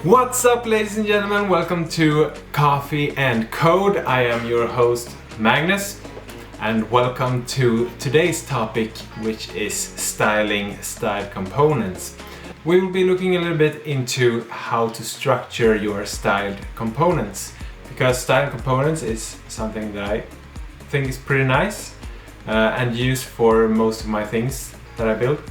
What's up, ladies and gentlemen? Welcome to Coffee and Code. I am your host Magnus, and welcome to today's topic, which is styling style components. We will be looking a little bit into how to structure your styled components, because styled components is something that I think is pretty nice and use for most of my things that I build.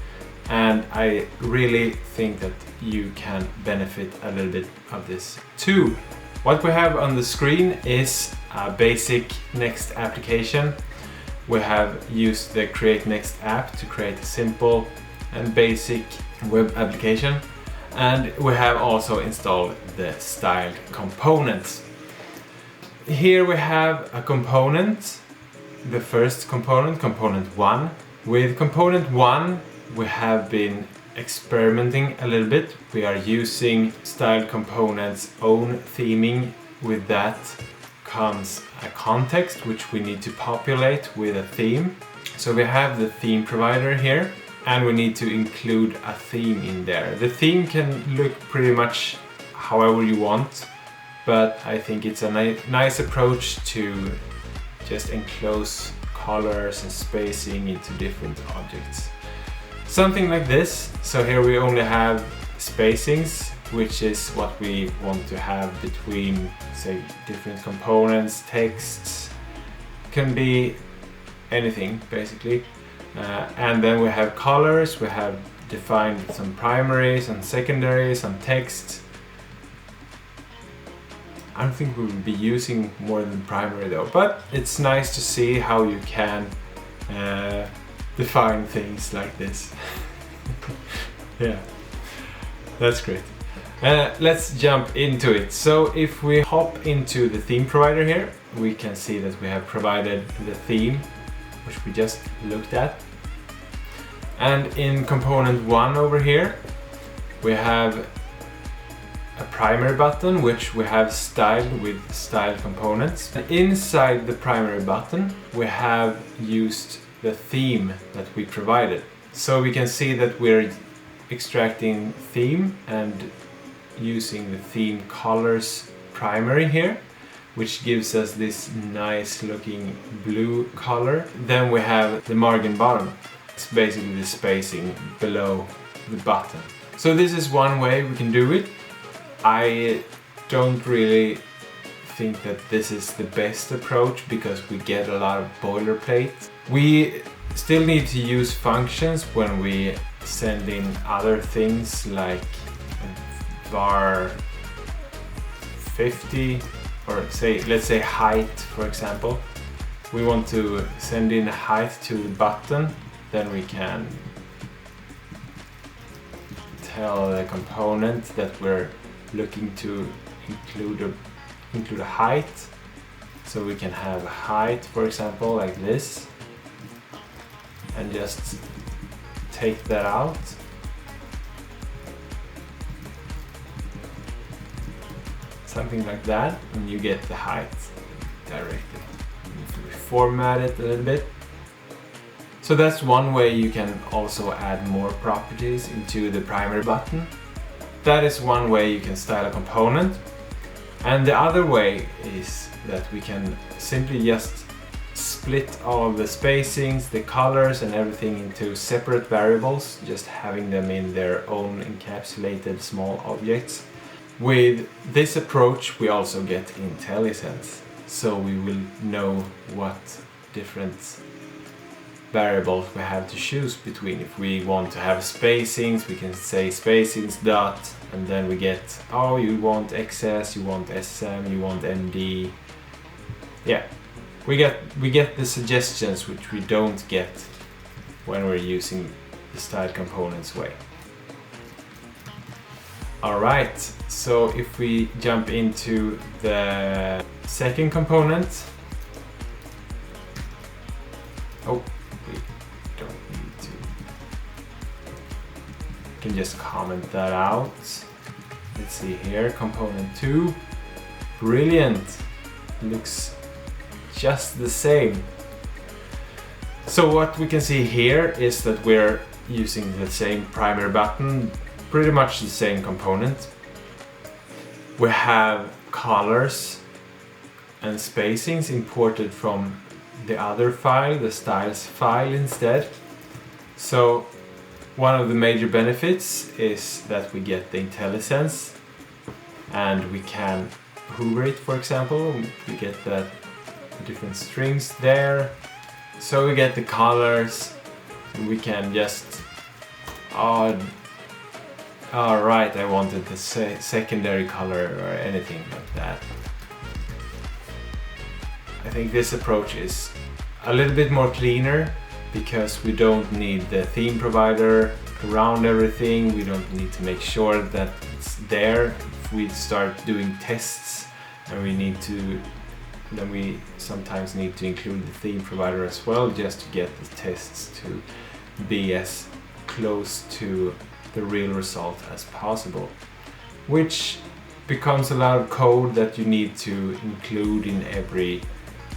And I really think that you can benefit a little bit of this too. What we have on the screen is a basic Next application. We have used the Create Next app to create a simple and basic web application. And we have also installed the styled components. Here we have a component, the first component, component 1. With component 1, we have been experimenting a little bit. We are using styled components own theming. With that comes a context which we need to populate with a theme. So we have the theme provider here, and we need to include a theme in there. The theme can look pretty much however you want, but I think it's a nice approach to just enclose colors and spacing into different objects. Something like this. So here we only have spacings, which is what we want to have between, say, different components. Texts can be anything basically. And then we have colors. We have defined some primary, some secondary, some text. I don't think we will be using more than primary though, but it's nice to see how you can define things like this. Yeah, that's great. Let's jump into it. So if we hop into the theme provider here, we can see that we have provided the theme, which we just looked at. And in component 1 over here, we have a primary button, which we have styled with styled components. And inside the primary button, we have used the theme that we provided. So we can see that we're extracting theme and using the theme colors primary here, which gives us this nice looking blue color. Then we have the margin bottom. It's basically the spacing below the button. So this is one way we can do it. I don't really think that this is the best approach because we get a lot of boilerplate. We still need to use functions when we send in other things like var 50, or let's say height, for example. We want to send in height to the button, then we can tell the component that we're looking to include a height. So we can have a height, for example, like this, and just take that out. Something like that, and you get the height directly. If we format it a little bit. So that's one way you can also add more properties into the primary button. That is one way you can style a component. And the other way is that we can simply just split all of the spacings, the colors and everything into separate variables, just having them in their own encapsulated small objects. With this approach we also get IntelliSense, so we will know what different variables we have to choose between. If we want to have spacings, we can say spacings dot, and then we get, oh, you want XS, you want SM, you want MD. Yeah, we get the suggestions which we don't get when we're using the styled components way. Alright, so if we jump into the second component. Oh, we don't need to. We can just comment that out. Let's see here, component 2. Brilliant! Looks just the same. So what we can see here is that we're using the same primary button, pretty much the same component. We have colors and spacings imported from the other file, the styles file instead. So one of the major benefits is that we get the IntelliSense and we can hover it, for example. We get the different strings there. So we get the colors and we can just... Alright, I wanted the secondary color or anything like that. I think this approach is a little bit more cleaner because we don't need the theme provider around everything. We don't need to make sure that it's there. If we start doing tests and then we sometimes need to include the theme provider as well, just to get the tests to be as close to the real result as possible, which becomes a lot of code that you need to include in every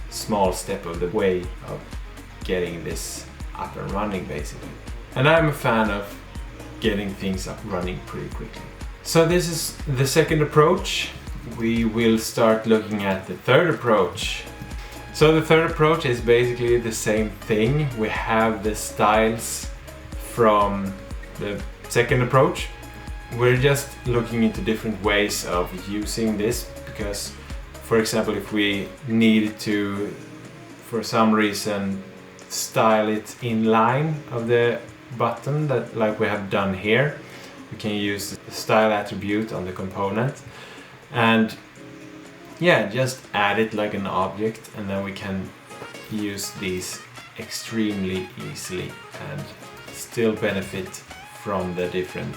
small step of the way of getting this up and running, basically. And I'm a fan of getting things up running pretty quickly. So this is the second approach. We will start looking at the third approach. So the third approach is basically the same thing. We have the styles from the second approach. We're just looking into different ways of using this because, for example, if we need to, for some reason, style it in line of the button, that like we have done here, we can use the style attribute on the component and just add it like an object, and then we can use these extremely easily and still benefit from the different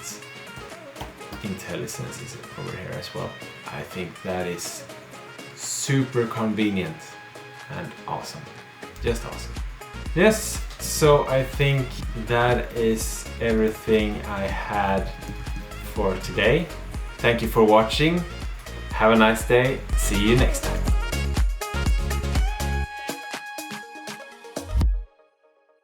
IntelliSenses over here as well. I think that is super convenient and awesome. Just awesome. Yes, so I think that is everything I had for today. Thank you for watching. Have a nice day. See you next time.